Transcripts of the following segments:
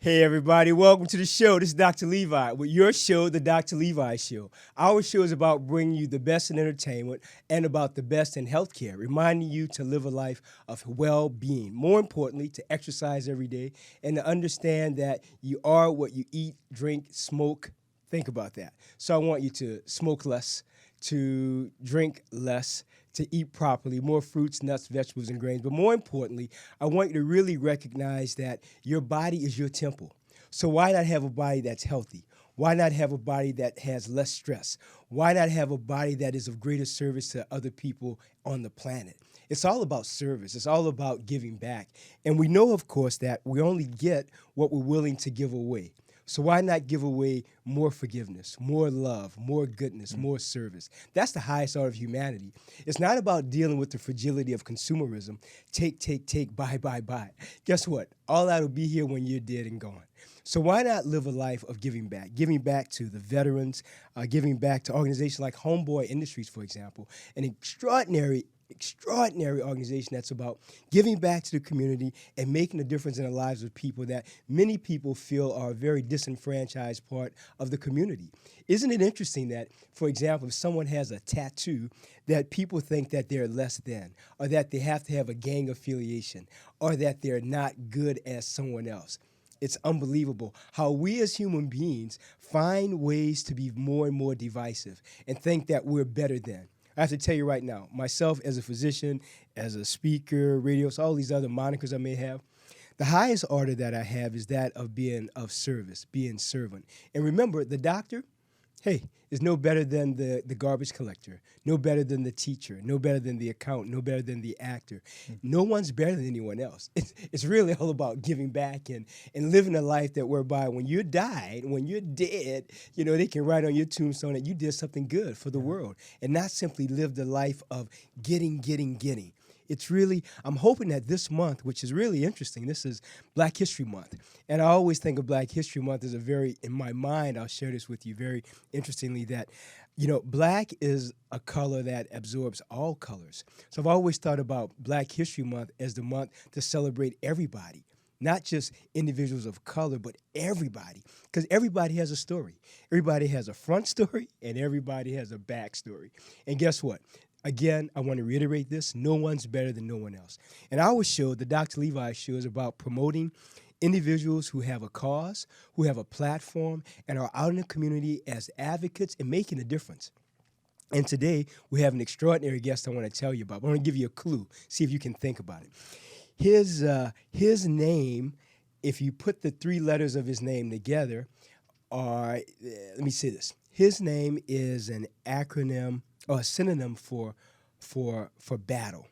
Hey everybody, welcome to the show. This is Dr. Levi with your show, The Dr. Levi Show. Our show is about bringing you the best in entertainment and about the best in healthcare, reminding you to live a life of well-being. More importantly, to exercise every day and to understand that you are what you eat, drink, smoke. Think about that. So I want you to smoke less, to drink less, to eat properly, more fruits, nuts, vegetables, and grains. But more importantly, I want you to really recognize that your body is your temple. So why not have a body that's healthy? Why not have a body that has less stress? Why not have a body that is of greater service to other people on the planet? It's all about service. It's all about giving back. And we know, of course, that we only get what we're willing to give away. So why not give away more forgiveness, more love, more goodness, more service? That's the highest art of humanity. It's not about dealing with the fragility of consumerism. Take, buy, buy. Guess what? All that will be here when you're dead and gone. So why not live a life of giving back to the veterans, giving back to organizations like Homeboy Industries, for example, an extraordinary organization that's about giving back to the community and making a difference in the lives of people that many people feel are a very disenfranchised part of the community. Isn't it interesting that, for example, if someone has a tattoo, that people think that they're less than, or that they have to have a gang affiliation, or that they're not good as someone else? It's unbelievable how we as human beings find ways to be more and more divisive and think that we're better than. I have to tell you right now, myself as a physician, as a speaker, radio, so all these other monikers I may have, the highest order that I have is that of being of service, being servant. And remember, the doctor, hey, is no better than the garbage collector, no better than the teacher, no better than the accountant, no better than the actor. No one's better than anyone else. It's really all about giving back and living a life that whereby when you're died, when you're dead, they can write on your tombstone that you did something good for the world and not simply live the life of getting. It's really, I'm hoping that this month, which is really interesting, this is Black History Month. And I always think of Black History Month as in my mind, I'll share this with you very interestingly, that, black is a color that absorbs all colors. So I've always thought about Black History Month as the month to celebrate everybody. Not just individuals of color, but everybody. Because everybody has a story. Everybody has a front story, and everybody has a back story. And guess what? Again, I want to reiterate this. No one's better than no one else. And our show, the Dr. Levi Show, is about promoting individuals who have a cause, who have a platform, and are out in the community as advocates and making a difference. And today, we have an extraordinary guest I want to tell you about. I want to give you a clue, see if you can think about it. His name, if you put the three letters of his name together, let me say this. His name is an acronym or a synonym for battle.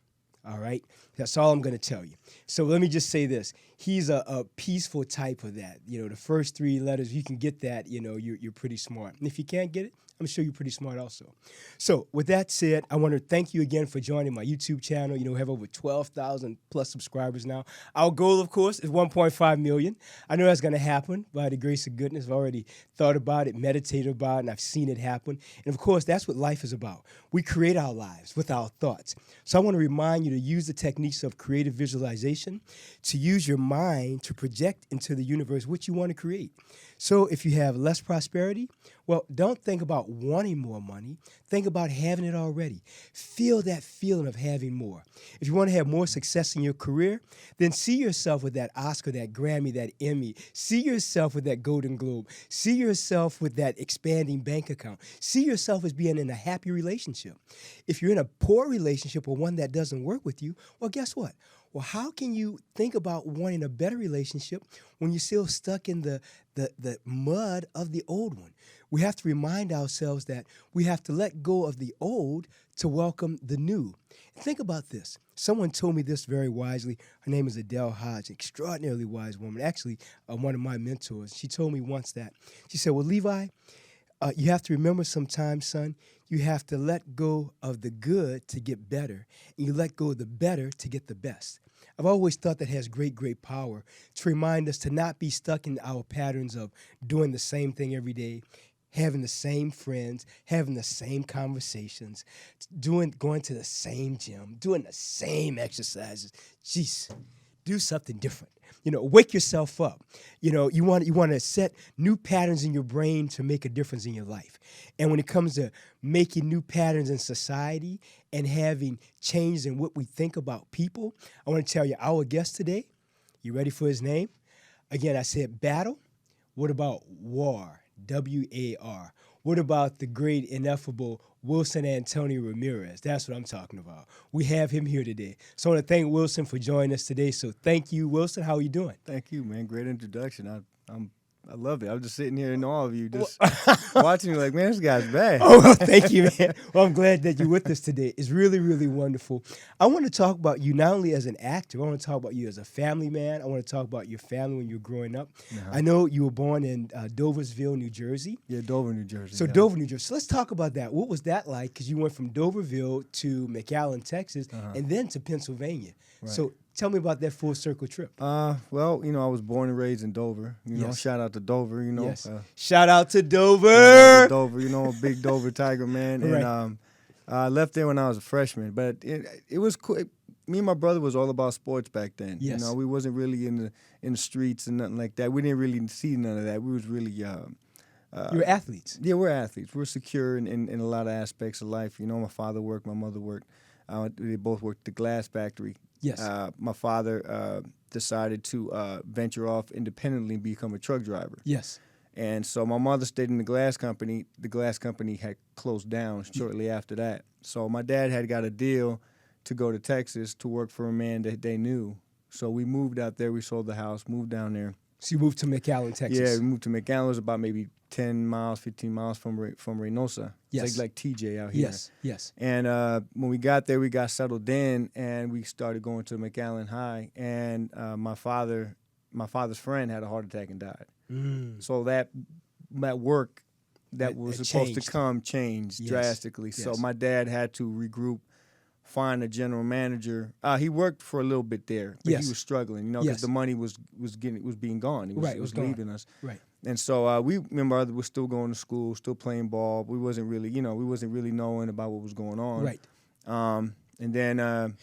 All right? That's all I'm going to tell you. So let me just say this. He's a peaceful type of that. The first three letters, if you can get that, you're pretty smart. And if you can't get it, I'm sure you're pretty smart also. So with that said, I want to thank you again for joining my YouTube channel. We have over 12,000 plus subscribers now. Our goal, of course, is 1.5 million. I know that's going to happen by the grace of goodness. I've already thought about it, meditated about it, and I've seen it happen. And of course, that's what life is about. We create our lives with our thoughts. So I want to remind you to use the techniques of creative visualization, to use your mind to project into the universe what you want to create. So if you have less prosperity, well, don't think about wanting more money. Think about having it already. Feel that feeling of having more. If you want to have more success in your career, then see yourself with that Oscar, that Grammy, that Emmy. See yourself with that Golden Globe. See yourself with that expanding bank account. See yourself as being in a happy relationship. If you're in a poor relationship or one that doesn't work with you, well, guess what? Well, how can you think about wanting a better relationship when you're still stuck in the mud of the old one? We have to remind ourselves that we have to let go of the old to welcome the new. Think about this. Someone told me this very wisely. Her name is Adele Hodge, extraordinarily wise woman, actually one of my mentors. She told me once that. She said, well, Levi, you have to remember sometimes, son, you have to let go of the good to get better, and you let go of the better to get the best. I've always thought that has great, great power to remind us to not be stuck in our patterns of doing the same thing every day, having the same friends, having the same conversations, going to the same gym, doing the same exercises. Jeez, do something different. Wake yourself up. You want to set new patterns in your brain to make a difference in your life. And when it comes to making new patterns in society and having change in what we think about people, I want to tell you our guest today. You ready for his name? Again, I said battle. What about war? W-A-R. What about the great, ineffable Wilson Antonio Ramirez? That's what I'm talking about. We have him here today. So I want to thank Wilson for joining us today. So thank you, Wilson. How are you doing? Thank you, man. Great introduction. I love it. I'm just sitting here in awe of you, just watching you like, man, this guy's bad. Oh, well, thank you, man. Well, I'm glad that you're with us today. It's really, really wonderful. I want to talk about you not only as an actor, I want to talk about you as a family man. I want to talk about your family when you were growing up. Uh-huh. I know you were born in Doversville, New Jersey. Yeah, Dover, New Jersey. So Dover, New Jersey. So let's talk about that. What was that like? Because you went from Doverville to McAllen, Texas, and then to Pennsylvania. Right. So tell me about that full circle trip. Well, I was born and raised in Dover. Shout out to Dover, Yes. Shout out to Dover. Shout out to Dover, a big Dover Tiger, man. And right. I left there when I was a freshman. But it was cool. Me and my brother was all about sports back then. Yes. We wasn't really in the streets and nothing like that. We didn't really see none of that. We was really you were athletes. Yeah, we're athletes. We're secure in a lot of aspects of life. My father worked, my mother worked. They both worked at the glass factory. Yes. My father decided to venture off independently and become a truck driver. Yes. And so my mother stayed in the glass company. The glass company had closed down shortly after that. So my dad had got a deal to go to Texas to work for a man that they knew. So we moved out there. We sold the house, moved down there. So you moved to McAllen, Texas. Yeah, we moved to McAllen. It was about maybe 10 miles, 15 miles from Reynosa. Yes. It's like TJ out here. Yes. And when we got there, we got settled in, and we started going to McAllen High. And my father's friend had a heart attack and died. So that work that was supposed to come changed drastically. Yes. So my dad had to regroup, find a general manager. He worked for a little bit there, but he was struggling, because the money was being gone. It was leaving us. Right. And so me and my brother was still going to school, still playing ball. We wasn't really knowing about what was going on. Right. And then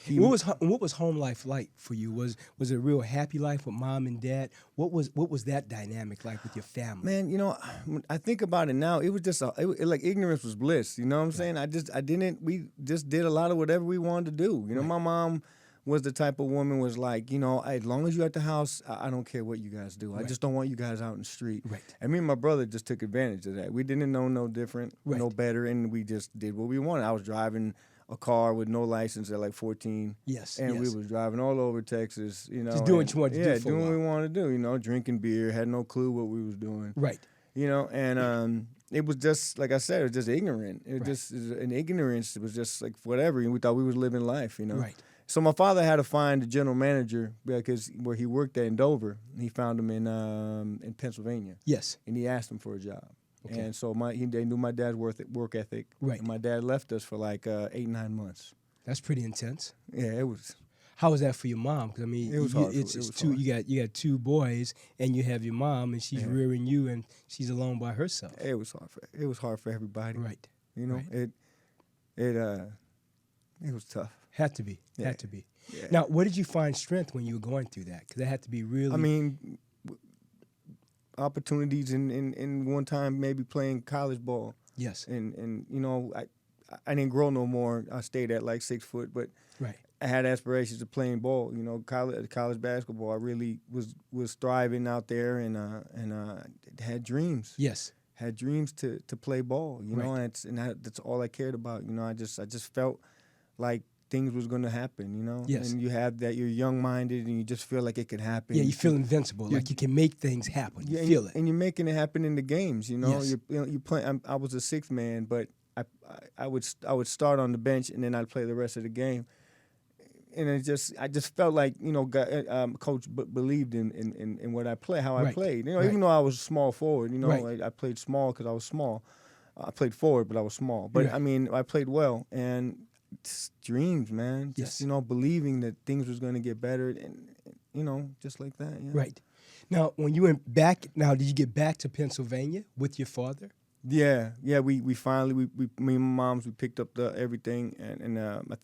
what was home life like for you? Was it a real happy life with mom and dad? What was that dynamic like with your family? Man, when I think about it now, it was just like ignorance was bliss. You know what I'm saying? We just did a lot of whatever we wanted to do. My mom was the type of woman was like, as long as you're at the house, I don't care what you guys do. I just don't want you guys out in the street. Right. And me and my brother just took advantage of that. We didn't know no different, no better, and we just did what we wanted. I was driving a car with no license at like 14. Yes. And we was driving all over Texas, Just doing what you wanted to do. Yeah, doing what we wanted to do, drinking beer, had no clue what we was doing. Right. And it was just, like I said, it was just ignorant. It was just an ignorance. It was just like whatever. And we thought we was living life, Right. So my father had to find a general manager because where he worked at in Dover, he found him in Pennsylvania. Yes. And he asked him for a job. Okay. And so they knew my dad's work ethic. Right. And my dad left us for like 8-9 months. That's pretty intense. Yeah, it was. How was that for your mom? Because it was hard. It's two. You got two boys, and you have your mom, and she's rearing you, and she's alone by herself. It was hard. It was hard for everybody. Right. Right. It was tough. Had to be. Yeah. Had to be. Yeah. Now, where did you find strength when you were going through that? Because that had to be really. I mean, opportunities in one time maybe playing college ball. Yes. And I didn't grow no more. I stayed at like 6 foot, but right. I had aspirations of playing ball. College basketball. I really was thriving out there and had dreams. Yes. Had dreams to play ball. Right. And that's all I cared about. I just felt like things was going to happen, Yes. And you have that, you're young-minded, and you just feel like it could happen. Yeah, you feel invincible, like you can make things happen. You feel it. And you're making it happen in the games, Yes. You play. I was a sixth man, but I would start on the bench, and then I'd play the rest of the game. And I just felt like, Coach believed in what I play, how I played. Even though I was a small forward, I played small because I was small. I played forward, but I was small. But, I mean, I played well, and dreams, man. Just, believing that things was going to get better and, just like that. Yeah. Right. Now, when you went back, did you get back to Pennsylvania with your father? Yeah. We finally, me and my moms, we picked up everything, and I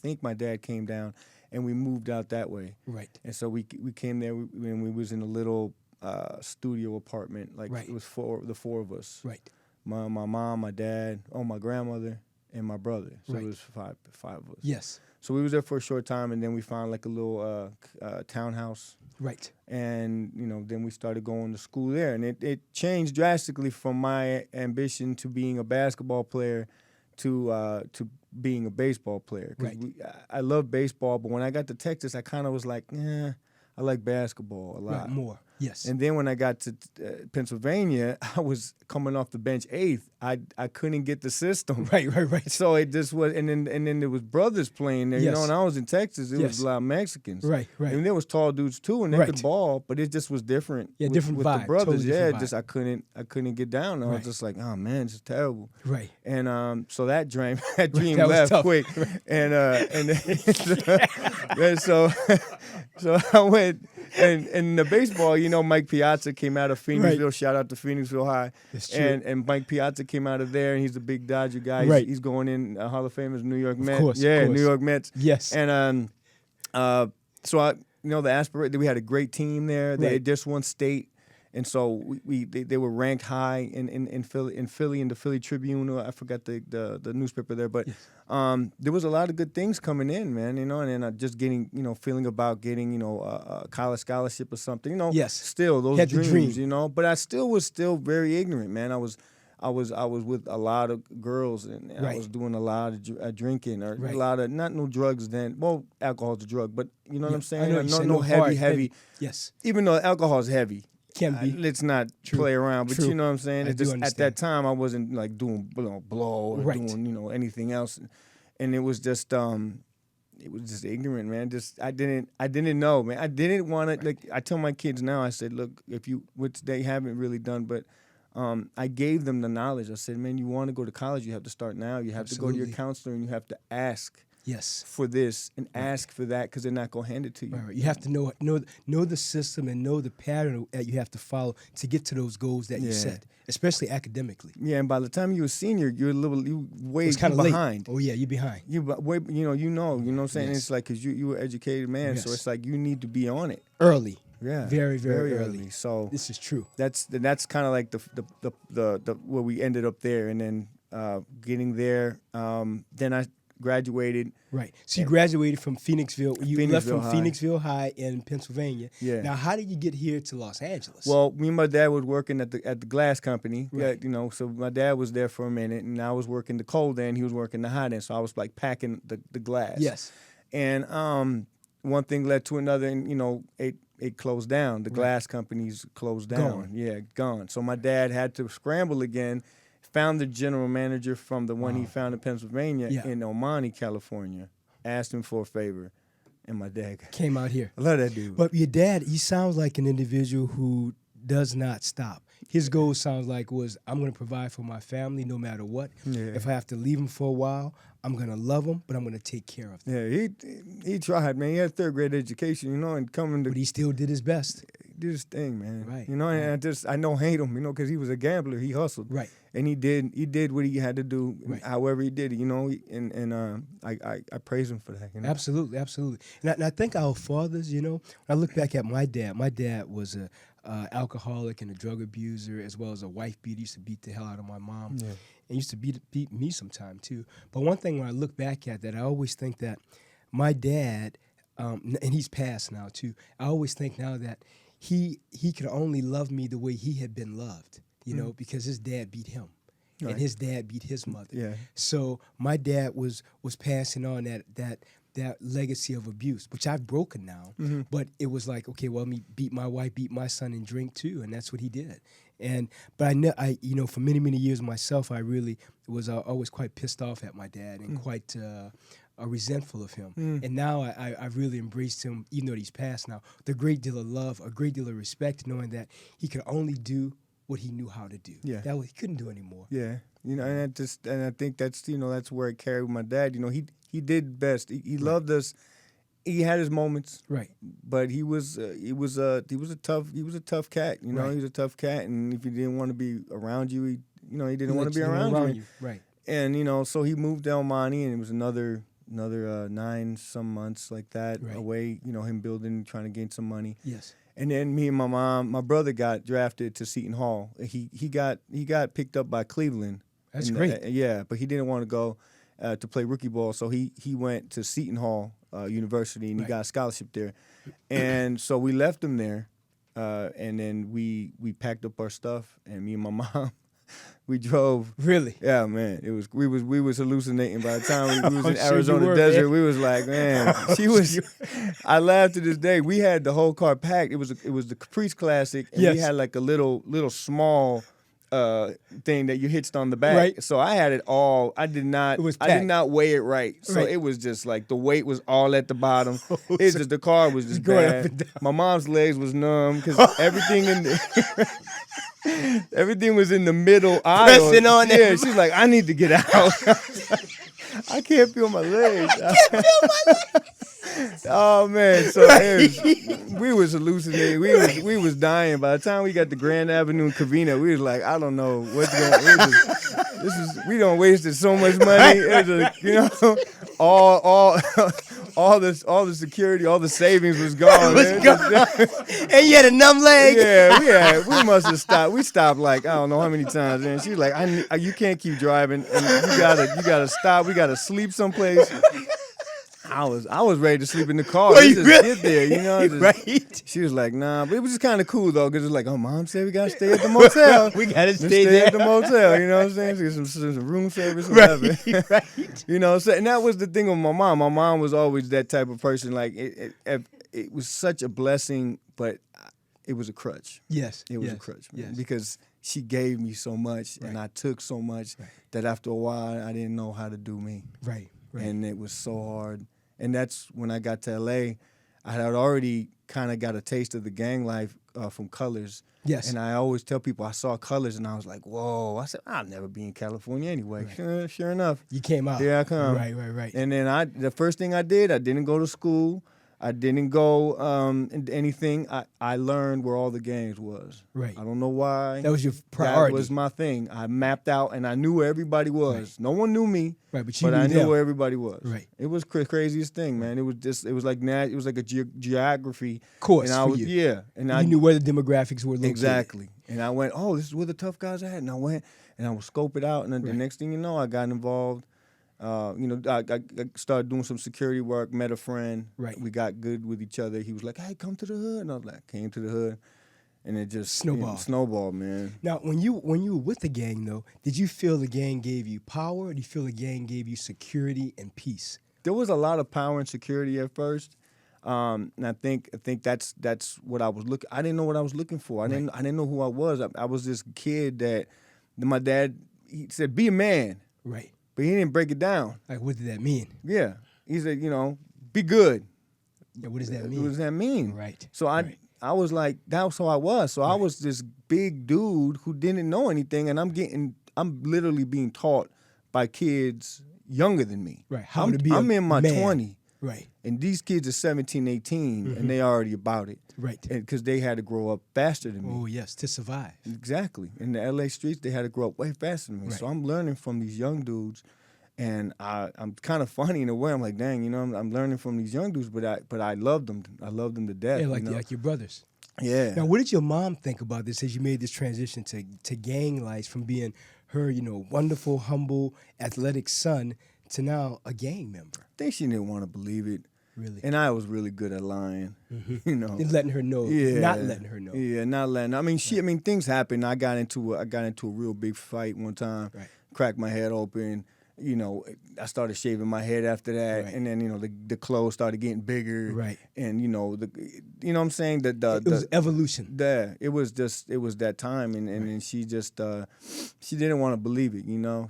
think my dad came down, and we moved out that way. Right. And so we came there, and we was in a little studio apartment. Like Right. it was the four of us. Right. My mom, my dad, my grandmother, and my brother. So Right. it was five of us. Yes. So we was there for a short time, and then we found like a little townhouse. Right. And then we started going to school there, and it changed drastically from my ambition to being a basketball player to being a baseball player. 'Cause Right. I love baseball, but when I got to Texas, I kind of was like, I like basketball a lot. Right. More. Yes. And then when I got to Pennsylvania, I was coming off the bench 8th. I couldn't get the system. Right. So it just was, and then there was brothers playing there, Yes. and I was in Texas, it Yes. was a lot of Mexicans. Right. And there was tall dudes too, and they Right. could ball, but it just was different. Yeah, with, different with vibe, the brothers. totally different Just vibe. I couldn't get down. I Right. was just like, oh man, this is terrible. Right. And so that dream That was left tough. quick, and and so I went. And the baseball, Mike Piazza came out of Phoenixville. Right. Shout out to Phoenixville High. That's true. And Mike Piazza came out of there, and he's a big Dodger guy. Right. He's going in Hall of Fame as New York Mets. course, Yeah, of course. New York Mets. Yes. And so the aspirate, we had a great team there. They Right. had just won state. And so they were ranked high in Philly, in the Philly Tribune. I forgot the newspaper there, but there was a lot of good things coming in, man. And then just getting, feeling about getting, a college scholarship or something. Yes. Still those Had the dreams, dream. But I was still very ignorant, man. I was with a lot of girls, and I Right. was doing a lot of drinking, or Right. a lot of no drugs then. Well, alcohol's a drug, but you know what I'm I saying. know what you're saying. No hard, heavy. Yes. Even though alcohol's heavy. Can be. Let's not True. play around, but True. you know what I'm saying? I It's do just at understand. that time I wasn't like doing blow or Right. doing anything else, and it was just ignorant, man. Just I didn't know, man. I didn't want to like. I tell my kids now. I said, look, which they haven't really done, but I gave them the knowledge. I said, man, you want to go to college, you have to start now. You have to go to your Absolutely. counselor, and you have to ask Yes. for this and ask for that, because they're not gonna hand it to you. Right. You have to know the system and know the pattern that you have to follow to get to those goals that you Yeah. set, especially academically. Yeah, and by the time you're a senior, you way It's kind of behind. late. Oh yeah, you're behind. You what I'm saying? Yes. It's like, because you were an educated man, so Yes. it's like you need to be on it. Early. Yeah, Very, very early. So This is true. that's kind of like the where we ended up there, and then getting there. Then I graduated. Right. So you graduated from Phoenixville. You left from Phoenixville High. Phoenixville High in Pennsylvania. Yeah. Now, how did you get here to Los Angeles? Well, me and my dad was working at the glass company. Right. Yeah, so my dad was there for a minute, and I was working the cold end. He was working the hot end. So I was like packing the glass. yes. And one thing led to another, and it closed down. The glass companies closed down. Gone. Yeah, gone. So my dad had to scramble again. Found the general manager from the one he found in Pennsylvania Yeah. in Omani, California. Asked him for a favor, and my dad Came out here. I love that dude. But your dad, he sounds like an individual who does not stop. His goal sounds like was, I'm going to provide for my family no matter what. Yeah. If I have to leave him for a while, I'm going to love him, but I'm going to take care of them. Yeah, he tried, man. He had third grade education, and coming to But he still did his best. do his thing, man. Right. And I don't hate him, because he was a gambler. He hustled. Right. And he did what he had to do, Right. however he did it, and I praise him for that. Absolutely, absolutely. And I think our fathers, when I look back at my dad was a alcoholic and a drug abuser, as well as a wife beater. He used to beat the hell out of my mom. Yeah. And used to beat me sometime too. But one thing when I look back at that, I always think that my dad, and he's passed now too, I always think now that he could only love me the way he had been loved, because his dad beat him. Right. And his dad beat his mother. Yeah. So my dad was passing on that legacy of abuse, which I've broken now. Mm-hmm. But it was like, okay, well, let me beat my wife, beat my son, and drink too, and that's what he did. But I for many, many years myself, I really was always quite pissed off at my dad and quite resentful of him. And now I've really embraced him, even though he's passed now, with a great deal of love, a great deal of respect, knowing that he could only do what he knew how to do. Yeah. That he couldn't do anymore. Yeah, and I think that's where it carried with my dad. He did best. He loved us. He had his moments, Right. but he was a tough cat. Right. He was a tough cat, and if he didn't want to be around you, he didn't want to be Let around you. you. Right. And so he moved to Omani, and it was another another 9 some months like that Right. away. You know, him building, trying to gain some money. Yes. And then me and my brother got drafted to Seton Hall. He got picked up by Cleveland. That's great. Yeah, but he didn't want to go to play rookie ball, so he went to Seton Hall University, and he got a scholarship there. And so we left him there, and then we packed up our stuff, and me and my mom, we drove. Really? Yeah, man. We was hallucinating by the time we was in I'm sure you Arizona were, desert. man. We was like, man, she was. I laugh to this day. We had the whole car packed. It was the Caprice Classic, and we Yes. had like a little small thing that you hitched on the back. Right. So I had it all. I did not. It was I did packed. not weigh it right. So Right. it was just like the weight was all at the bottom. Oh, It's so just the car was just going up bad. and down. My mom's legs was numb because everything in the everything was in the middle aisle. Pressing on Yeah, everybody. she's like, I need to get out. I can't feel my legs. Oh man, so we was hallucinating. We was dying. By the time we got to Grand Avenue and Covina, we was like, I don't know what's going on. We done wasted so much money. It was just, you know, all the security, all the savings was gone. Was man. gone. And you had a numb leg. Yeah, we must have stopped. We stopped like I don't know how many times. And she's like, you can't keep driving, and you gotta stop. We gotta sleep someplace. I was ready to sleep in the car. Well, We you just really- get there, you know. just- Right. She was like, nah, but it was just kind of cool though, because it's like, oh, mom said we gotta stay at the motel. We gotta Let's stay stay there. at the motel. You know what I'm saying? Get some room service, whatever. Right. Right. You know, so, and that was the thing with my mom. My mom was always that type of person. Like it was such a blessing, but it was a crutch. Yes. It was yes, a crutch, man, yes. because she gave me so much, and Right. I took so much Right. that after a while I didn't know how to do me, Right. Right. and it was so hard. And that's when I got to LA. I had already kind of got a taste of the gang life from Colors. Yes. And I always tell people I saw Colors, and I was like, whoa. I said, I'll never be in California anyway. Right. Sure enough. You came out. Here I come. Right. And then the first thing I didn't go to school. I didn't go into anything. I learned where all the gangs was. Right. I don't know why. That was your priority. That was my thing. I mapped out, and I knew where everybody was. Right. No one knew me. Right, but you I knew knew them. where everybody was. Right. It was craziest thing, man. It was like a geography Course and I for was you. yeah, and You I knew where the demographics were located. exactly. And I went, oh, this is where the tough guys are at. And I went and I would scope it out, and then the Right. next thing you know, I got involved. I started doing some security work. Met a friend. Right. We got good with each other. He was like, "Hey, come to the hood," and I was like, "Came to the hood," and it just Snowballed. Snowballed, man. Now, when you were with the gang, though, did you feel the gang gave you power? Or did you feel the gang gave you security and peace? There was a lot of power and security at first, and I think that's what I was looking. I didn't know what I was looking for. I didn't know who I was. I was this kid that my dad he said, "Be a man," Right. but he didn't break it down. Like, what did that mean? Yeah, he said, "Be good." Yeah, what does that What mean? does that mean? Right. So right. I was like, that's how I was. So I Right. was this big dude who didn't know anything, and I'm literally being taught by kids younger than me. Right. How I'm, to be a I'm in my man. 20, Right. and these kids are 17, 18, and they already about it. Right. Because they had to grow up faster than me. Oh, yes, to survive. Exactly. In the LA streets, they had to grow up way faster than me. Right. So I'm learning from these young dudes, and I'm kind of funny in a way. I'm like, dang, I'm learning from these young dudes, but I love them. I love them to death. Yeah, you know? like your brothers. Yeah. Now, what did your mom think about this as you made this transition to gang life from being her, wonderful, humble, athletic son to now a gang member? I think she didn't want to believe it. Really? And I was really good at lying, And letting her know, Yeah. not letting her know. Yeah, not letting. I mean, things happen. I got into a real big fight one time. Right. Cracked my head open. I started shaving my head after that, Right. and then the clothes started getting bigger. Right. And what I'm saying, It was evolution. it was that time, and then she just she didn't want to believe it.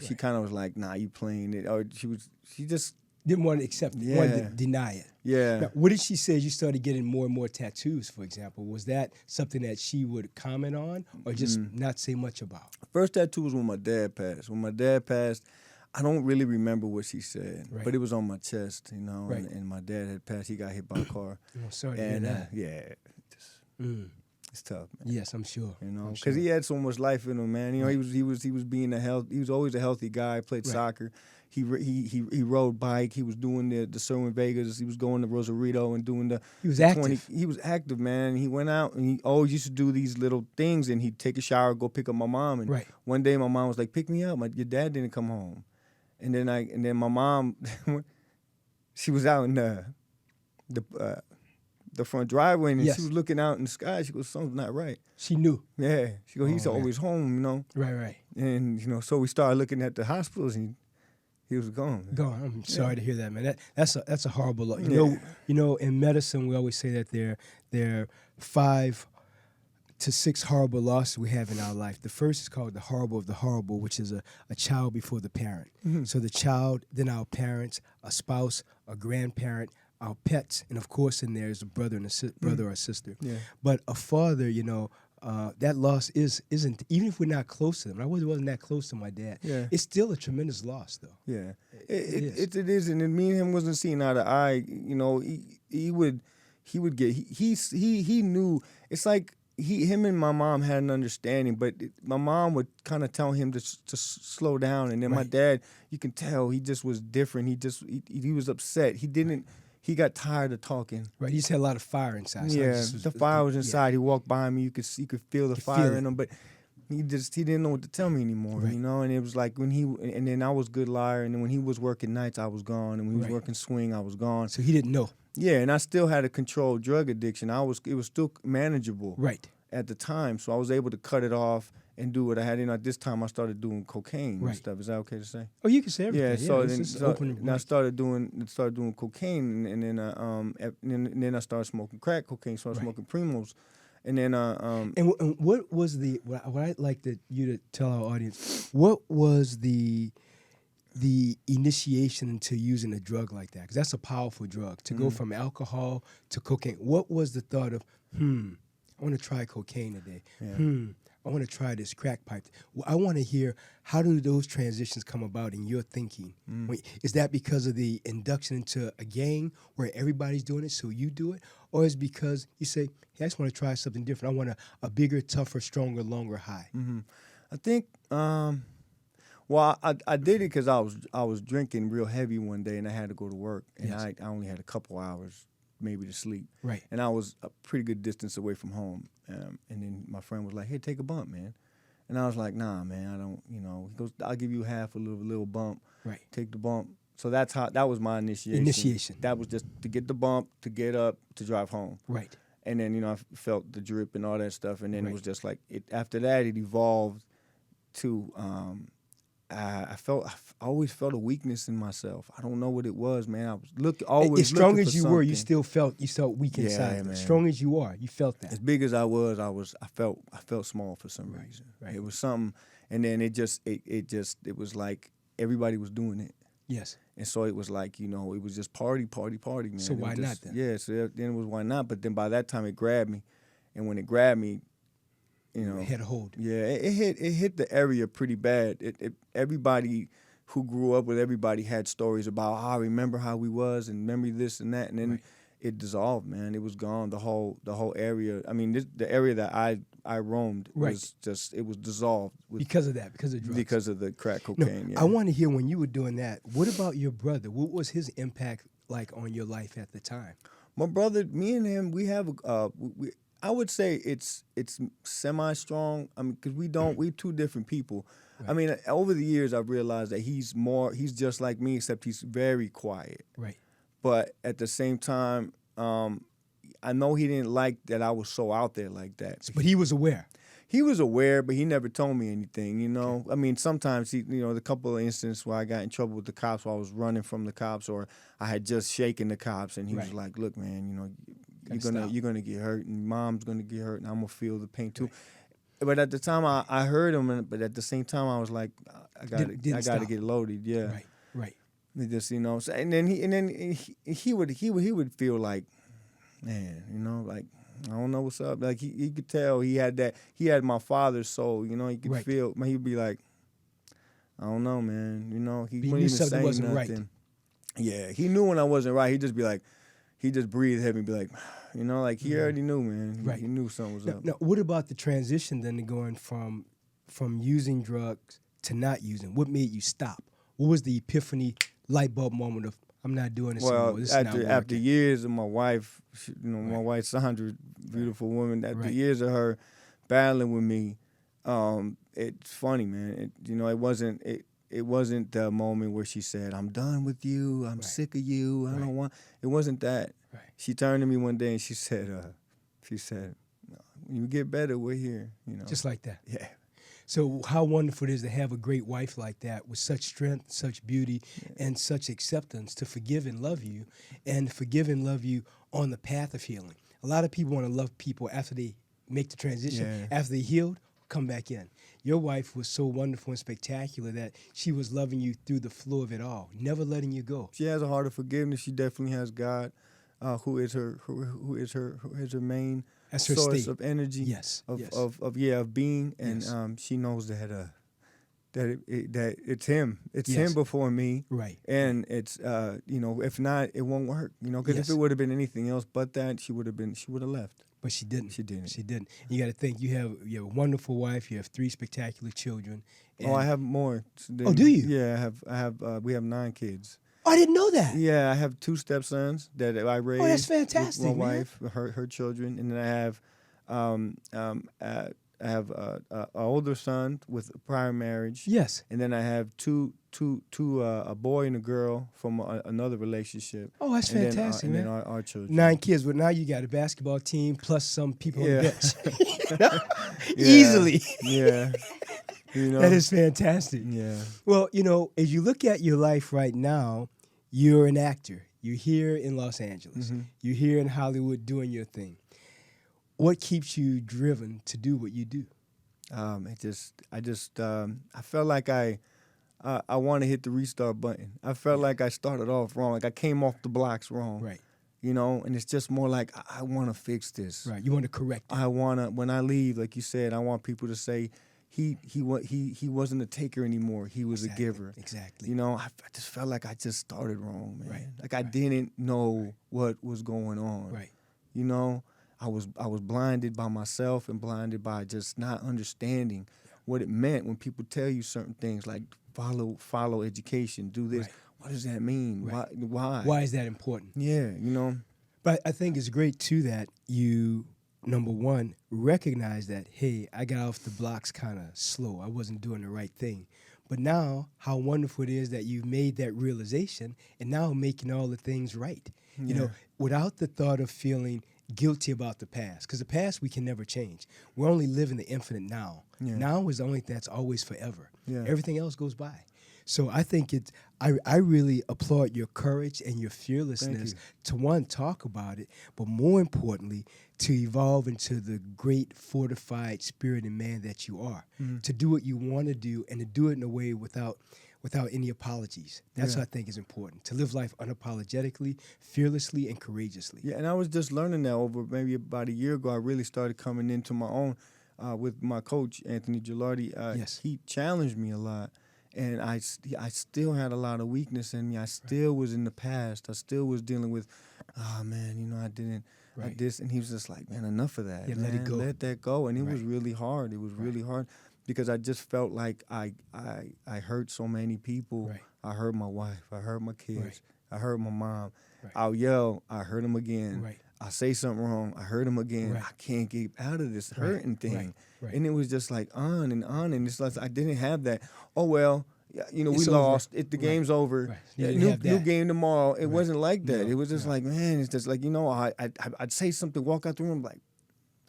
She kind of was like, nah, you playing it, or she just Didn't want to accept it, wanted to Yeah. deny it. yeah. Now, what did she say as you started getting more and more tattoos, for example? Was that something that she would comment on or just not say much about? First tattoo was when my dad passed. When my dad passed, I don't really remember what she said, Right. but it was on my chest, Right. and my dad had passed. He got hit by a car, Oh, sorry to hear and that. it's tough, man. Yes, I'm sure. I'm Because sure. he had so much life in him, man. He was always a healthy guy. Played Right. soccer. he rode bike. He was doing the show in Vegas. He was going to Rosarito and doing He was the active. He was active, man. He went out and he always used to do these little things. And he'd take a shower, go pick up my mom. And Right. one day my mom was like, "Pick me up. Your dad didn't come home." And then my mom, she was out in the front driveway, and Yes. she was looking out in the sky. She goes, "Something's not right." She knew. Yeah. She goes, "He's Oh, man. always home, you know." Right. And so we started looking at the hospitals, and he was gone. Gone. I'm sorry to hear that, man. That's a horrible loss. Yeah. You know, in medicine we always say that there are 5 to 6 horrible losses we have in our life. The first is called the horrible of the horrible, which is a child before the parent. Mm-hmm. So the child, then our parents, a spouse, a grandparent, our pets, and of course in there is a brother and brother or sister. Yeah. But a father, that loss isn't, even if we're not close to them. I wasn't that close to my dad. Yeah. It's still a tremendous loss, though. Yeah, It it is, and then me and him wasn't seeing eye to eye. He would get he knew. It's like him and my mom had an understanding, but my mom would kind of tell him to slow down, and then my Right. dad, you can tell he just was different. He was upset. He got tired of talking. Right, he just had a lot of fire inside. So Yeah, the fire was inside. He walked by me. You could feel the fire feel in it. him, but he didn't know what to tell me anymore. Right. And it was like and then I was good liar, and then when he was working nights, I was gone, and when he was Right. working swing, I was gone. So he didn't know. Yeah, and I still had a controlled drug addiction. It was still manageable Right. at the time, so I was able to cut it off and do what I had. At this time, I started doing cocaine and Right. stuff. Is that okay to say? Oh, you can say everything. Yeah, this is open and I started doing cocaine, and then I started smoking crack cocaine. Started Right. smoking Primos, and then And what was what I'd like you to tell our audience, what was the initiation into using a drug like that? Because that's a powerful drug. To go from alcohol to cocaine. What was the thought of, I want to try cocaine today. Yeah. I want to try this crack pipe. Well, I want to hear, how do those transitions come about in your thinking? Is that because of the induction into a gang where everybody's doing it, so you do it? Or is it because you say, hey, I just want to try something different. I want a bigger, tougher, stronger, longer high? I think well, I did it because I was drinking real heavy one day, and I had to go to work, and Yes. I only had a couple hours maybe to sleep. Right. And I was a pretty good distance away from home. And then my friend was like, "Hey, take a bump, man." And I was like, "Nah, man, I don't." He goes, "I'll give you half a little bump. Right. Take the bump." So that was my initiation. That was just to get the bump, to get up, to drive home. Right. And then I felt the drip and all that stuff. And then Right. it was just like after that it evolved to I always felt a weakness in myself. I don't know what it was, man. I was always As strong looking as for you were, you something. felt weak Yeah, inside. man. As strong as you are, you felt that. As big as I was, I felt small for some reason. right. It was something, and then it was like everybody was doing it, Yes. and so it was like it was just party, man. So It was why not just- then? Yeah, so then it was why not? But then by that time it grabbed me, and when it grabbed me, It had a hold. yeah, it hit the area pretty bad. Everybody who grew up with everybody had stories about, I remember how we was, and remember this and that, and then Right. it dissolved, man. It was gone. The whole area. I mean, the area that I roamed Right. was just, it was dissolved Because of that, because of drugs. because of the crack No, cocaine. Yeah. I want to hear when you were doing that, what about your brother? What was his impact like on your life at the time? My brother, me and him, we have I would say it's semi-strong. I mean, because we're two different people. Right. I mean, over the years, I've realized that he's just like me, except he's very quiet. Right. But at the same time, I know he didn't like that I was so out there like that. But he was aware. He was aware, but he never told me anything, I mean, sometimes the couple of instances where I got in trouble with the cops while I was running from the cops, or I had just shaken the cops, and he was Right. like, "Look, man, Gotta you're gonna get hurt, and mom's gonna get hurt, and I'm gonna feel the pain too." But at the time, I heard him, but at the same time, I was like, I Didn't gotta stop. get loaded, yeah. Right. It just so, and then he would feel like, man, like, I don't know what's up. Like he could tell he had my father's soul, he could Right. feel. He'd be like, I don't know, man, he But wouldn't he knew even something say wasn't nothing. right. Yeah, he knew when I wasn't right. He'd just be like, he'd just breathe heavy and be like, like he already knew, man. Right. He knew something was up. Now, what about the transition then to going from using drugs to not using? What made you stop? What was the epiphany light bulb moment of I'm not doing this anymore? Well, This is not after working. years of my wife, my Right. wife Sandra, beautiful woman. After Right. years of her battling with me, it's funny, man. It wasn't the moment where she said, "I'm done with you. I'm Right. sick of you. I Right. don't want." It wasn't that. Right. She turned to me one day and she said, "No, when you get better, we're here." You know. Just like that. Yeah. So how wonderful it is to have a great wife like that with such strength, such beauty, and such acceptance to forgive and love you, and forgive and love you on the path of healing. A lot of people want to love people after they make the transition, Yeah. after they healed, come back in. Your wife was so wonderful and spectacular that she was loving you through the flow of it all, never letting you go. She has a heart of forgiveness. She definitely has God, who is her main That's her source state. of energy. Yes, Of yes. of being, and Yes. she knows that that it's him. It's Yes. him before me. Right. And it's if not, it won't work. Because Yes. if it would have been anything else but that, she would have left. But she didn't. She didn't. She didn't. You got to think you have a wonderful wife. You have 3 spectacular children. Oh, I have more. Do you? Yeah, I have. We have 9 kids. Oh, I didn't know that. Yeah, I have 2 stepsons that I raised. Oh, that's fantastic, with my man. wife, her children, and then I have a older son with a prior marriage. Yes. And then I have two a boy and a girl from another relationship. Oh, that's and fantastic, then, man. And then our children. 9 kids, but now you got a basketball team plus some people on the Yeah. bench. Yeah. Easily. Yeah. That is fantastic. Yeah. Well, as you look at your life right now, you're an actor. You're here in Los Angeles. Mm-hmm. You're here in Hollywood doing your thing. What keeps you driven to do what you do? I felt like I want to hit the restart button. I felt like I started off wrong. Like I came off the blocks wrong. Right. And it's just more like I want to fix this. Right. You want to correct it. I want to, when I leave, like you said, I want people to say he wasn't a taker anymore. He was Exactly. a giver. Exactly. I just felt like I just started wrong, man. Right. Like I didn't know what was going on. Right. I was blinded by myself and blinded by just not understanding what it meant when people tell you certain things like follow education, do this. Right. What does that mean? Right. Why? Why is that important? Yeah, But I think it's great, too, that you, number one, recognize that, hey, I got off the blocks kind of slow. I wasn't doing the right thing. But now, how wonderful it is that you've made that realization and now making all the things right. Yeah. Without the thought of feeling guilty about the past. Because the past we can never change. We're only living the infinite now. Yeah. Now is the only thing that's always forever. Yeah. Everything else goes by. So I think I really applaud your courage and your fearlessness to, one, talk about it, but more importantly, to evolve into the great fortified spirit and man that you are, to do what you want to do and to do it in a way without any apologies. That's what I think is important, to live life unapologetically, fearlessly, and courageously. Yeah, and I was just learning that over maybe about a year ago. I really started coming into my own with my coach, Anthony Gilardi. Yes. He challenged me a lot. And I still had a lot of weakness in me. I still was in the past. I still was dealing with, I didn't, like this. And he was just like, man, enough of that. Yeah, man. let it go. Let that go. And it was Right. really hard. It was really hard because I just felt like I hurt so many people. Right. I hurt my wife. I hurt my kids. Right. I hurt my mom. Right. I'll yell. I hurt him again. Right. I say something wrong. I hurt him again. Right. I can't get out of this Right. hurting thing. Right. Right. And it was just like on and on. And it's like I didn't have that. Oh, well, we It's over. lost. The game's over. Right. You Yeah, didn't new have that. game tomorrow. It wasn't like that. No, It was just like, man, it's just like, I'd say something, walk out the room like,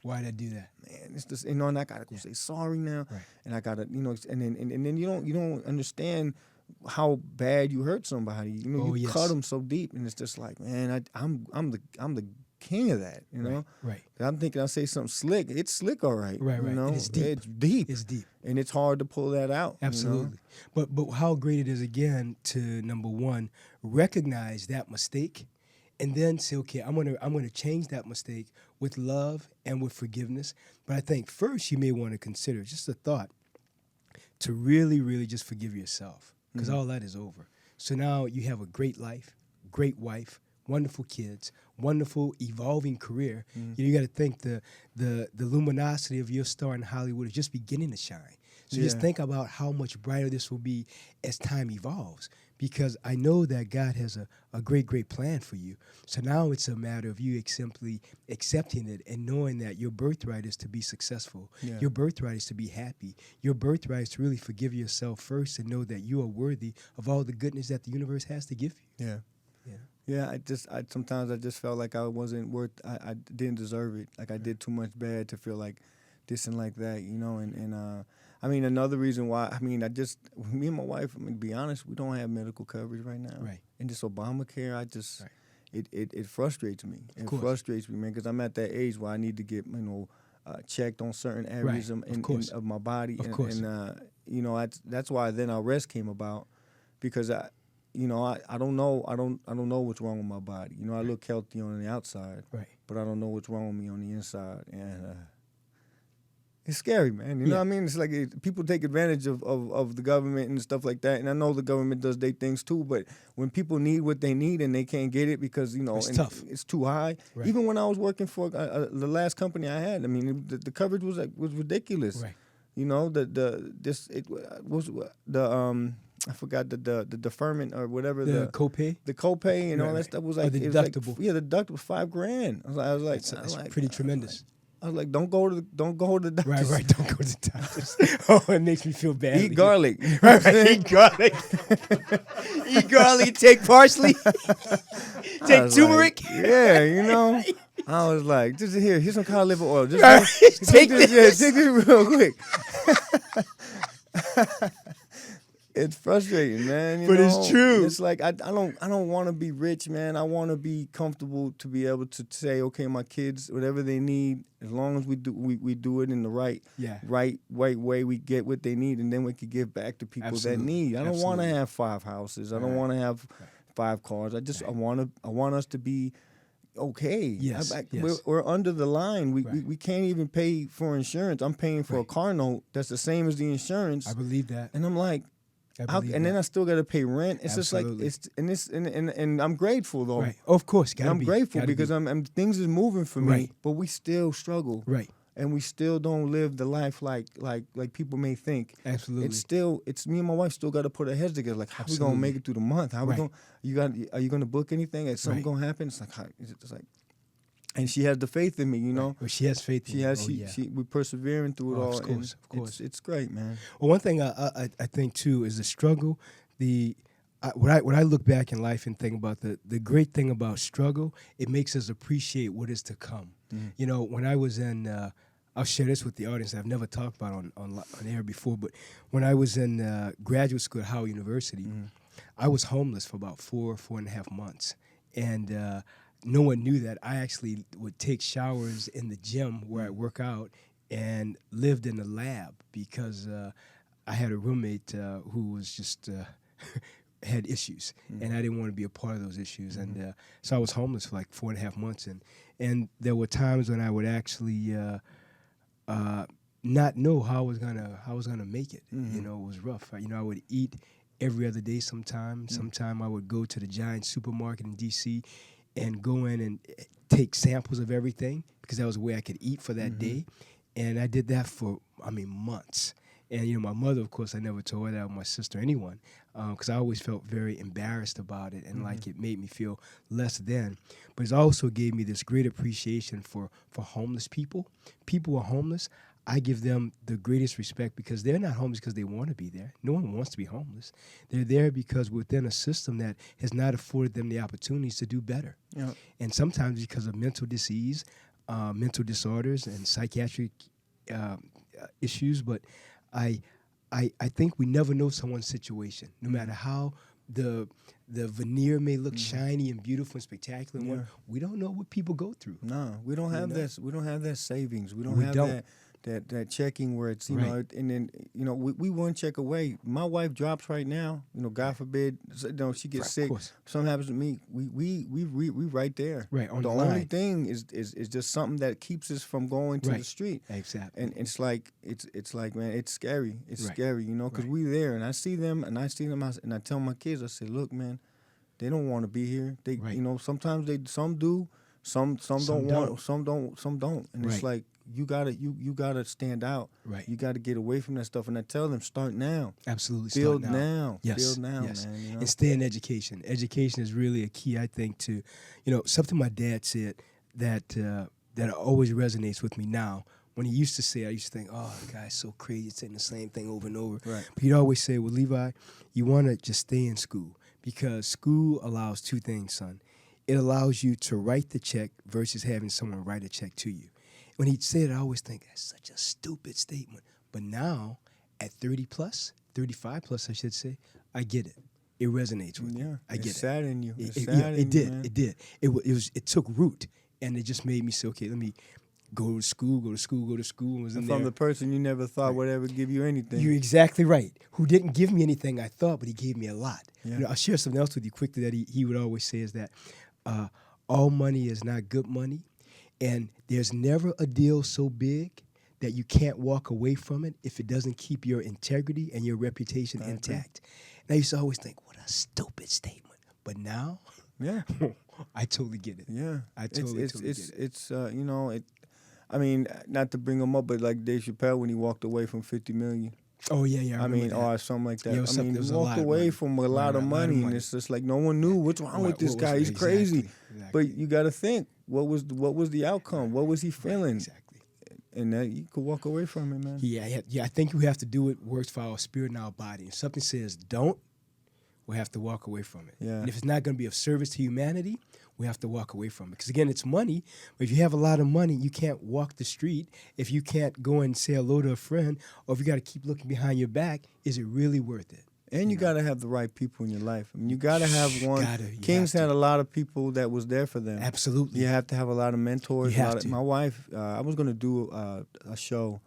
Why'd I do that? man, it's just, and I gotta go say sorry now. Right. And I gotta, and then you don't understand how bad you hurt somebody. You cut them so deep, and it's just like, man, I'm the king of that. Right. I'm thinking I'll say something slick. It's slick, all right. Right. And it's deep. It's deep. It's deep. And it's hard to pull that out. Absolutely. But how great it is, again, to, number one, recognize that mistake and then say, okay, I'm gonna change that mistake with love and with forgiveness. But I think first you may want to consider, just a thought, to really, really just forgive yourself, because all that is over. So now you have a great life, great wife, wonderful kids, wonderful evolving career. You got to think the luminosity of your star in Hollywood is just beginning to shine. So just Yeah. think about how much brighter this will be as time evolves. Because I know that God has a great, great plan for you. So now it's a matter of you simply accepting it and knowing that your birthright is to be successful. Yeah. Your birthright is to be happy. Your birthright is to really forgive yourself first and know that you are worthy of all the goodness that the universe has to give you. Yeah. Yeah. Yeah, sometimes I just felt like I wasn't worth. I didn't deserve it. Like I did too much bad to feel like this and like that, you know. And I mean, another reason why. I mean, me and my wife. I mean, to be honest, we don't have medical coverage right now. Right. And this Obamacare, Right. it frustrates me. It course. frustrates me, man, because I'm at that age where I need to get checked on certain areas of my body. Of course. That's why then our rest came about, because I don't know what's wrong with my body. I look healthy on the outside, Right. but I don't know what's wrong with me on the inside, and it's scary, man. You know what I mean? It's like people take advantage of the government and stuff like that, and I know the government does their things too, but when people need what they need and they can't get it because it's tough. It's too high. Right. Even when I was working for the last company I had, I mean, the coverage was ridiculous. Right. I forgot the deferment or whatever, The copay? the copay and all Right, that stuff was or like the it was like, deductible. the deductible was $5,000. I was like, That's pretty tremendous. I was like, don't go to the doctor. Right. Don't go to the doctors. Oh, it makes me feel bad. Eat garlic. Right. Eat garlic. Eat garlic. Take parsley. Take turmeric. Like, I was like, here's some cod liver oil. Just Take this. this. Yeah, take this real quick. It's frustrating, man. But it's true. It's like I don't want to be rich, man. I want to be comfortable to be able to say, okay, my kids, whatever they need, as long as we do it in the right way, we get what they need, and then we can give back to people that need. I don't want to have 5 houses. I don't want to have 5 cars. I want us to be okay. Yes. We're under the line. We can't even pay for insurance. I'm paying for a car note that's the same as the insurance. I believe that. And I'm like, then I still got to pay rent. It's Absolutely. just like and I'm grateful though. Right. Of course. I'm grateful because I'm things is moving for me. Right. But we still struggle. Right. And we still don't live the life like people may think. Absolutely. It's me and my wife still got to put our heads together. Like, how we gonna make it through the month? How we gonna? Are you gonna book anything? Is something gonna happen? It's like, and she has the faith in me, Well, she has faith in you. We're persevering through it all. Of course. It's great, man. Well, one thing I think too is the struggle. When I look back in life and think about the great thing about struggle, it makes us appreciate what is to come. Mm-hmm. When I was in, I'll share this with the audience. I've never talked about on air before, but when I was in graduate school at Howard University, I was homeless for about 4.5 months, and no one knew that I actually would take showers in the gym where I work out and lived in the lab because I had a roommate who was just had issues, and I didn't want to be a part of those issues, and so I was homeless for like 4.5 months, and there were times when I would actually not know how I was gonna make it. It was rough. I would eat every other day. Sometime I would go to the giant supermarket in D.C. and go in and take samples of everything because that was the way I could eat for that day. And I did that for, months. And, my mother, of course, I never told her that, or my sister, anyone, because I always felt very embarrassed about it and like it made me feel less than. But it also gave me this great appreciation for homeless people. People who are homeless, I give them the greatest respect because they're not homeless because they want to be there. No one wants to be homeless. They're there because within a system that has not afforded them the opportunities to do better. Yeah. And sometimes because of mental disease, mental disorders, and psychiatric issues. But I think we never know someone's situation, no matter how the veneer may look shiny and beautiful and spectacular. We don't know what people go through. No, we don't have this. We don't have that savings. We don't have that checking where it's and then we one check away. My wife drops right now. God forbid, she gets sick. Something happens to me. We right there. Right on the line. only thing is just something that keeps us from going to the street. Exactly. And it's like man, it's scary. It's scary, because we there and I see them and I tell my kids, I say, look, man, they don't want to be here. They sometimes some do. Some don't want. Some don't. And it's like you gotta stand out. Right. You gotta get away from that stuff. And I tell them, start now. Absolutely. Build Start now. Yes. Build now, yes. man. You know? And stay in education. Education is really a key, I think, to, something my dad said that always resonates with me now. When he used to say, I used to think, oh, the guy's so crazy, saying the same thing over and over. Right. But he'd always say, well, Levi, you want to just stay in school because school allows two things, son. It allows you to write the check versus having someone write a check to you. When he'd say it, I always think, that's such a stupid statement. But now, at 30 plus, 35 plus, I should say, I get it. It resonates with me. I get it. It sat in you. It did. It took root, and it just made me say, okay, let me go to school. And from the person you never thought would ever give you anything. You're exactly right. Who didn't give me anything I thought, but he gave me a lot. Yeah. I'll share something else with you quickly that he would always say is that all money is not good money, and there's never a deal so big that you can't walk away from it if it doesn't keep your integrity and your reputation intact. And I used to always think, what a stupid statement. But now, I totally get it. Yeah. I totally get it. It's I mean, not to bring him up, but like Dave Chappelle when he walked away from $50 million. Oh, yeah. I mean, or something like that. Yeah, I mean, he walked away from a lot of money, and it's just like no one knew what's wrong with this guy. He's crazy. Exactly. But you got to think, what was the outcome? What was he feeling? Exactly. And that you could walk away from it, man. Yeah. I think we have to do what works for our spirit and our body. If something says don't, we have to walk away from it. Yeah. And if it's not going to be of service to humanity, we have to walk away from it. Because, again, it's money. But if you have a lot of money, you can't walk the street. If you can't go and say hello to a friend, or if you got to keep looking behind your back, is it really worth it? And you got to have the right people in your life. I mean, you got to have one. Kings had a lot of people that was there for them. Absolutely. You have to have a lot of mentors. You have to. My wife, I was going to do a show.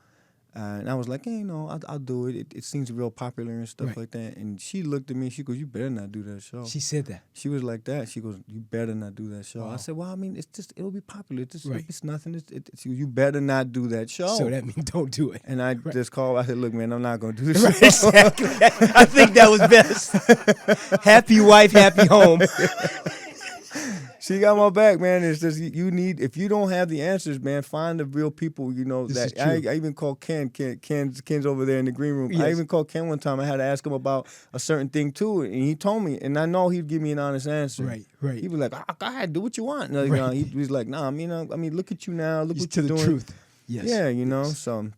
And I was like, hey, I'll do it. It seems real popular and stuff like that. And she looked at me. She goes, you better not do that show. She said that. She was like that. She goes, you better not do that show. Wow. I said, well, I mean, it'll be popular. It's nothing. She goes, you better not do that show. So that means don't do it. And I just called. I said, look, man, I'm not going to do this show. Exactly. I think that was best. Happy wife, happy home. She got my back, man. It's just you need, if you don't have the answers, man, find the real people. That I even called Ken. Ken's over there in the green room. Yes. I even called Ken one time. I had to ask him about a certain thing too, and he told me, and I know he'd give me an honest answer. Right. He was like, go ahead, do what you want. He was like, nah, I mean, look at you now. Look what you're doing. To the truth. Yes. Yeah, so.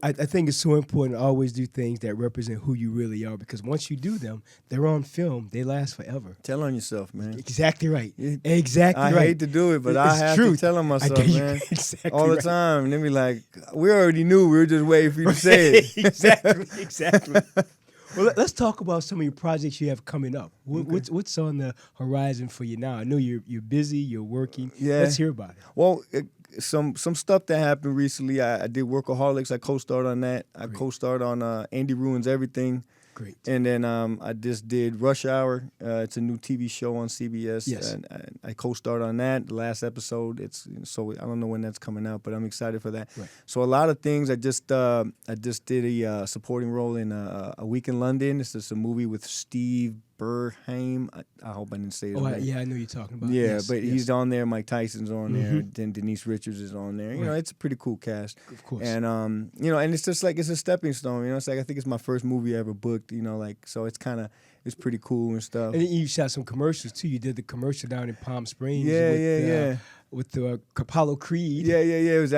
I think it's so important to always do things that represent who you really are, because once you do them, they're on film. They last forever. Tell on yourself, man. Exactly right. Exactly right. I hate to do it, but I have to tell on myself, man. Exactly all the time. And they be like, we already knew. We were just waiting for you to say it. Exactly. Well, let's talk about some of your projects you have coming up. What's on the horizon for you now? I know you're busy, you're working. Yeah. Let's hear about it. Well, some stuff that happened recently. I did Workaholics. I co-starred on that. I co-starred on Andy Ruins Everything. Great. And then I just did Rush Hour. It's a new TV show on CBS. Yes. And I co-starred on that. The last episode. So I don't know when that's coming out, but I'm excited for that. Right. So a lot of things. I just did a supporting role in A Week in London. It's just a movie with Steve Burheim. I hope I didn't say his name. Yeah, I know you're talking about. Yeah, yes, but he's on there. Mike Tyson's on there. Mm-hmm. Then Denise Richards is on there. You know, it's a pretty cool cast. Of course. And and it's just like it's a stepping stone. It's like I think it's my first movie I ever booked. So it's it's pretty cool and stuff. And you shot some commercials too. You did the commercial down in Palm Springs. Yeah. With the Apollo Creed. Yeah. It was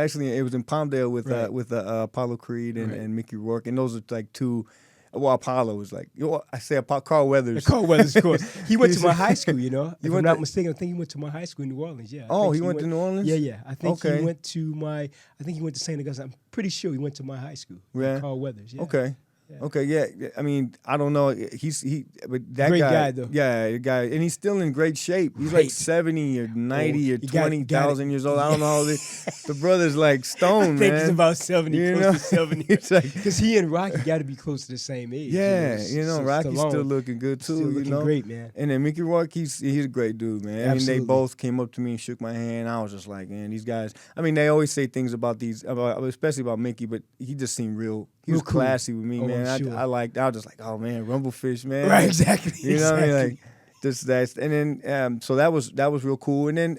in Palmdale with Apollo Creed and Mickey Rourke, and those are like two. Well, Apollo was like, I say Carl Weathers. Carl Weathers, of course. He went to my high school, If I'm not mistaken, I think he went to my high school in New Orleans, yeah. Oh, he went to New Orleans? Yeah. I think he went to St. Augustine. I'm pretty sure he went to my high school. Yeah. Carl Weathers, yeah. Okay. Yeah. Okay, yeah. I mean, I don't know. But that great guy though. Yeah, the guy, and he's still in great shape. He's like 70 or 90 or 20,000 years old. I don't know how the brother's like stone, I think man. he's about 70, close to 70. Because he and Rocky got to be close to the same age. Yeah, Rocky's still looking good too. Still looking great, man. And then Mickey Rourke, he's a great dude, man. Absolutely. I mean, they both came up to me and shook my hand. I was just like, man, these guys. I mean, they always say things especially about Mickey, but he just seemed real. He was classy with me, man. Sure. I was just like, oh man, Rumblefish, man. Right, exactly. You know what I mean? Like, And then so that was real cool. And then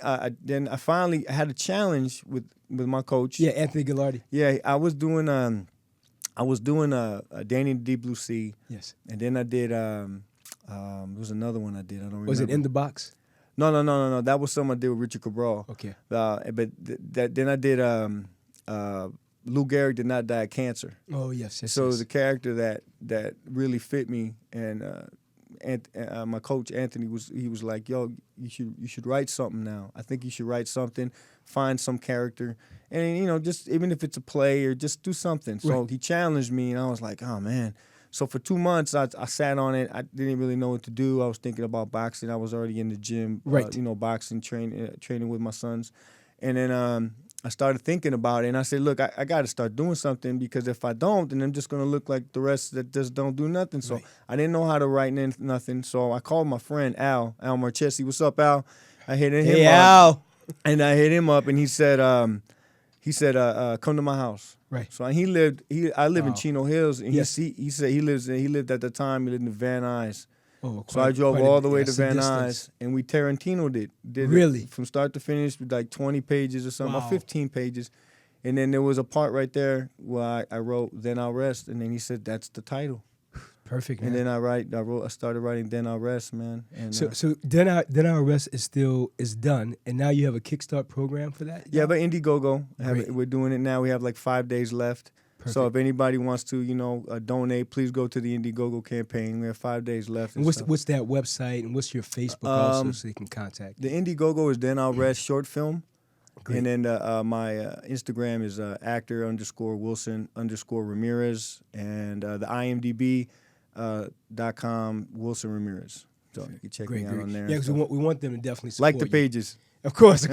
I finally had a challenge with my coach. Yeah, Anthony Gallardi. Yeah, I was doing Danny in the Deep Blue Sea. Yes. And then I did there was another one I did. I don't remember. Was it In the Box? No. That was something I did with Richard Cabral. Okay. Then I did Lou Gehrig Did Not Die of Cancer. Oh yes. So it was a character that really fit me, and my coach Anthony was like, "Yo, you should write something now. I think you should write something, find some character, and just even if it's a play or just do something." So Right. he challenged me, and I was like, "Oh man." So for 2 months, I sat on it. I didn't really know what to do. I was thinking about boxing. I was already in the gym, Right. Boxing, training with my sons, and then I started thinking about it, and I said, look, I got to start doing something, because if I don't, then I'm just going to look like the rest that just don't do nothing. So Right. I didn't know how to write nothing. So I called my friend Al Marchesi. What's up, Al? I hit him Hey up. Al. And I hit him up, and he said, come to my house. Right. So I live Wow. in Chino Hills, and Yes. he said he lived at the time, he lived in Van Nuys. Oh, So I drove all the way to Van Nuys. Nuys, and we Tarantino'd it. Did Really? it from start to finish, with like 20 pages or something, Wow. or 15 pages. And then there was a part right there where I wrote "Then I'll Rest," and then he said, "That's the title." Perfect, man. And then I started writing "Then I'll Rest," man. And So then our rest is done, and now you have a Kickstart program for that. yeah, but Indiegogo, Great. we're doing it now. We have like 5 days left. So if anybody wants to, donate, please go to the Indiegogo campaign. We have 5 days left. And what's that website, and what's your Facebook also, so they can contact you? The Indiegogo is Then I'll Rest short film. Great. And then my Instagram is actor_Wilson_Ramirez, and the IMDb.com Wilson Ramirez. So you can check me out on there. Yeah, because we want them to definitely support like the you. pages. Of course.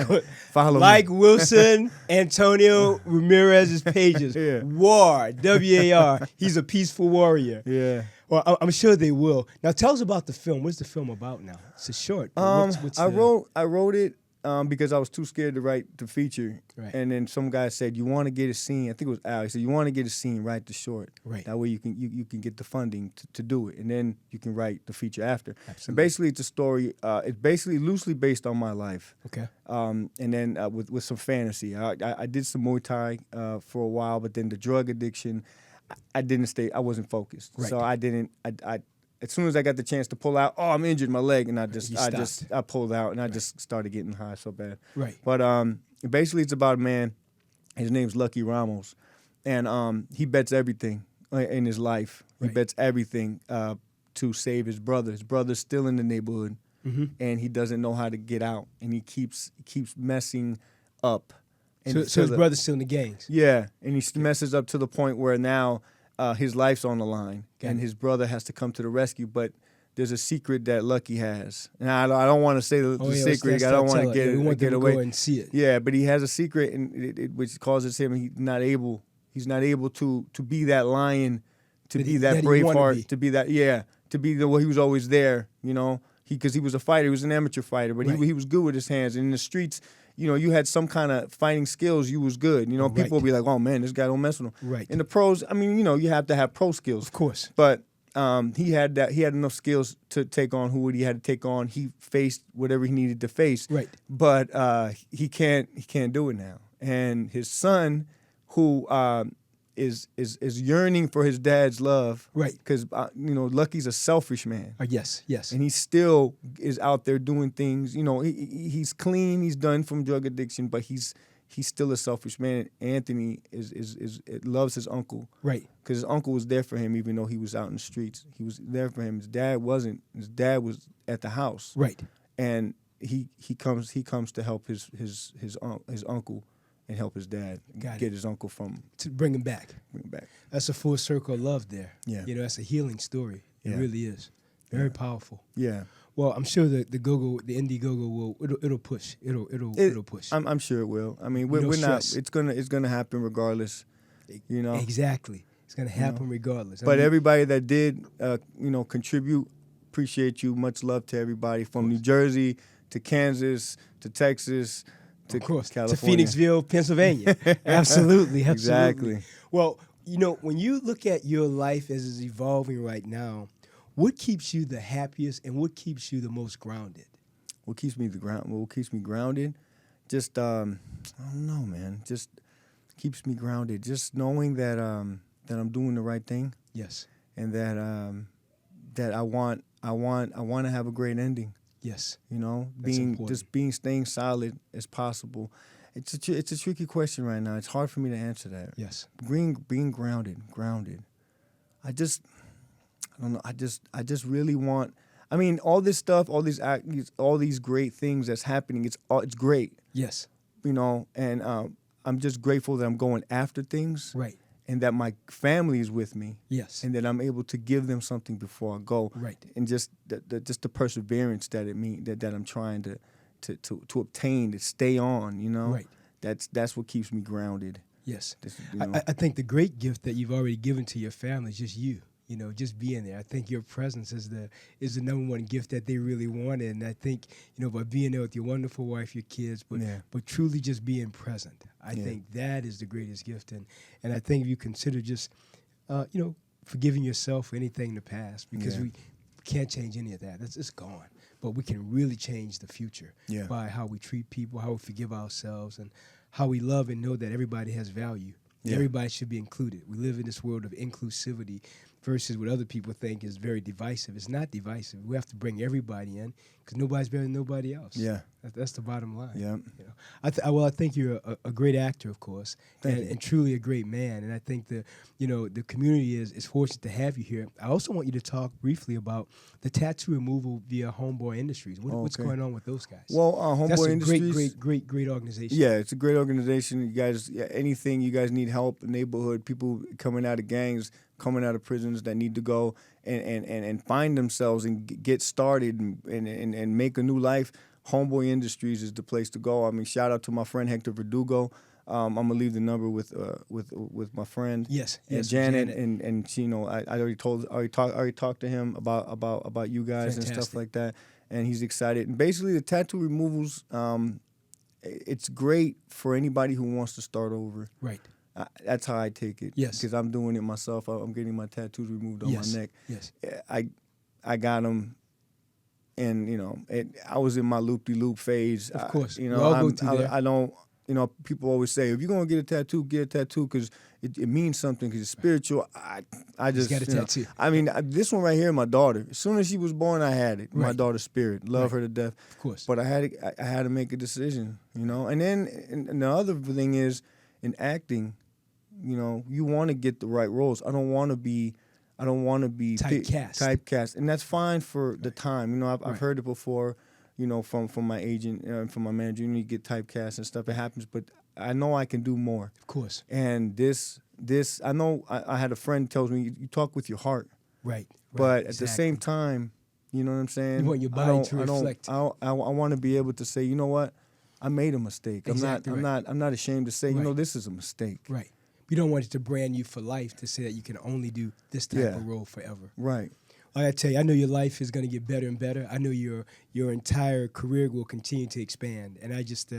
Follow like me. Wilson Antonio Ramirez's pages. Yeah. War, WAR. He's a peaceful warrior. Yeah. Well, I'm sure they will. Now, tell us about the film. What's the film about now? It's a short. I wrote it because I was too scared to write the feature. Right. And then some guy said, "You want to get a scene?" I think it was Al. He said, "You want to get a scene? Write the short. Right. That way you can get the funding to do it, and then you can write the feature after." Absolutely. And basically, it's a story. It's basically loosely based on my life. Okay. And then with some fantasy. I did some Muay Thai for a while, but then the drug addiction, I wasn't focused. Right. So I didn't. As soon as I got the chance to pull out, I'm injured my leg, and I pulled out, and I just started getting high so bad. Right. But basically, it's about a man. His name's Lucky Ramos, and he bets everything in his life. He Right. bets everything to save his brother. His brother's still in the neighborhood, and he doesn't know how to get out, and he keeps messing up. And So his brother's still in the gangs. yeah, and he messes up to the point where now his life's on the line, and his brother has to come to the rescue. But there's a secret that Lucky has, and I don't want to say the secret. I don't want to get We want get them to away go and see it. Yeah, but he has a secret, and which causes him he's not able to be that lion, to be that brave heart, to be what he was always there. Because he was a fighter, he was an amateur fighter, but he was good with his hands. And in the streets, you had some kind of fighting skills, you was good. People would be like, "Oh man, this guy don't mess with him." Right. In the pros, you have to have pro skills. Of course. But he had enough skills to take on who he had to take on. He faced whatever he needed to face. Right. But he can't do it now. And his son, who is yearning for his dad's love. Right. Because Lucky's a selfish man. Yes. And he still is out there doing things. He's clean. He's done from drug addiction, but he's still a selfish man. Anthony loves his uncle. Right. Because his uncle was there for him, even though he was out in the streets. He was there for him. His dad wasn't. His dad was at the house. Right. And he comes to help his uncle and help his dad get his uncle to bring him back. That's a full circle of love there. Yeah. That's a healing story. It really is. Very powerful. Yeah. Well, I'm sure the Indiegogo it'll push. It'll push. I'm sure it will. I mean, we're not. It's gonna happen regardless. Exactly. It's gonna happen regardless. But everybody that did, contribute, appreciate you. Much love to everybody from New Jersey to Kansas to Texas to California to Phoenixville, Pennsylvania. Absolutely. Exactly. Well, when you look at your life as it's evolving right now, What keeps you the happiest and what keeps you the most grounded? What keeps me grounded? Just I don't know, man. Just keeps me grounded. Just knowing that that I'm doing the right thing. Yes. And that that I want to have a great ending. Yes. You know, That's important. staying solid as possible. It's a tricky question right now. It's hard for me to answer that. Yes. Being grounded. I don't know. I just really want. I mean, all this stuff, all these great things that's happening. It's great. Yes. You know, and I'm just grateful that I'm going after things. Right. And that my family is with me. Yes. And that I'm able to give them something before I go. Right. And just the perseverance that that I'm trying to obtain, to stay on, you know. Right. That's what keeps me grounded. Yes. You know. I think the great gift that you've already given to your family is just you. You know, just being there. I think your presence is the number one gift that they really wanted. And I think, you know, by being there with your wonderful wife, your kids, but truly just being present. I think that is the greatest gift. And I think if you consider just, you know, forgiving yourself for anything in the past, because we can't change any of that. It's gone. But we can really change the future by how we treat people, how we forgive ourselves, and how we love and know that everybody has value. Yeah. Everybody should be included. We live in this world of inclusivity versus what other people think is very divisive. It's not divisive. We have to bring everybody in because nobody's better than nobody else. Yeah. That's the bottom line. Yeah. You know? I think you're a great actor, of course, Thank you. And truly a great man. And I think the community is fortunate to have you here. I also want you to talk briefly about the tattoo removal via Homeboy Industries. What's going on with those guys? Well, Homeboy Industries. That's a great organization. Yeah, it's a great organization. You guys, anything you guys need help, the neighborhood, people coming out of gangs, coming out of prisons that need to go and find themselves and get started and make a new life. Homeboy Industries is the place to go. I mean, shout out to my friend Hector Verdugo. I'm gonna leave the number with my friend. Yes, Janet, and she, you know, I already talked to him about you guys. Fantastic. And stuff like that, and he's excited. And basically, the tattoo removals, it's great for anybody who wants to start over. Right. That's how I take it. Yes. Because I'm doing it myself. I'm getting my tattoos removed on my neck. Yes. I got them. And, you know, I was in my loop-de-loop phase. Of course. You know, I don't, you know, people always say, if you're going to get a tattoo because it means something, because it's spiritual. I just got a tattoo. I mean, this one right here, my daughter. As soon as she was born, I had it. Right. My daughter's spirit. Love her to death. Of course. But I had to make a decision, you know. And then and the other thing is, in acting, you know, you want to get the right roles. I don't want to be typecast, and that's fine for the time. You know, I've heard it before. You know, from my agent, from my manager, you need to get typecast and stuff. It happens, but I know I can do more. Of course. And this, I know. I had a friend tells me you talk with your heart. Right. But at the same time, you know what I'm saying. You want your body to reflect. I want to be able to say, you know what, I made a mistake. Exactly. I'm not ashamed to say, you know, this is a mistake. Right. You don't want it to brand you for life to say that you can only do this type of role forever. Right. Like I tell you, I know your life is going to get better and better. I know your entire career will continue to expand. And I just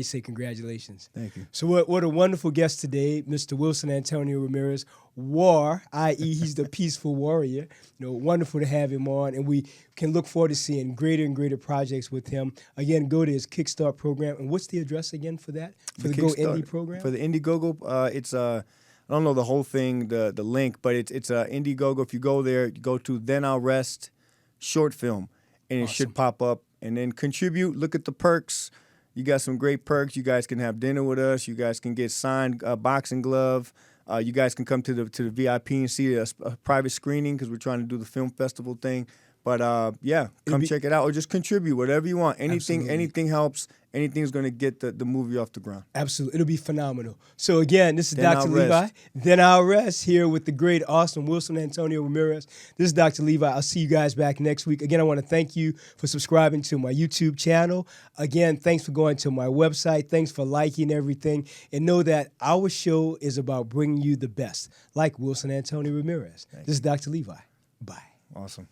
say congratulations. Thank you. So what a wonderful guest today, Mr. Wilson Antonio Ramirez, War, i.e. he's the peaceful warrior. You know, wonderful to have him on, and we can look forward to seeing greater and greater projects with him. Again, go to his Kickstart program. And what's the address again for that? For the Go Indie program? For the Indiegogo, it's I don't know the whole thing, the link, but it's Indiegogo. If you go there, you go to Then I'll Rest short film, and it should pop up. And then contribute. Look at the perks. You got some great perks. You guys can have dinner with us. You guys can get signed boxing glove. You guys can come to the VIP and see a private screening because we're trying to do the film festival thing. But come check it out or just contribute whatever you want. Anything helps. Anything's going to get the movie off the ground. Absolutely. It'll be phenomenal. So again, this is Dr. Levi. Then I'll rest here with the great, awesome Wilson Antonio Ramirez. This is Dr. Levi. I'll see you guys back next week. Again, I want to thank you for subscribing to my YouTube channel. Again, thanks for going to my website. Thanks for liking everything. And know that our show is about bringing you the best, like Wilson Antonio Ramirez. This is Dr. Levi. Bye. Awesome.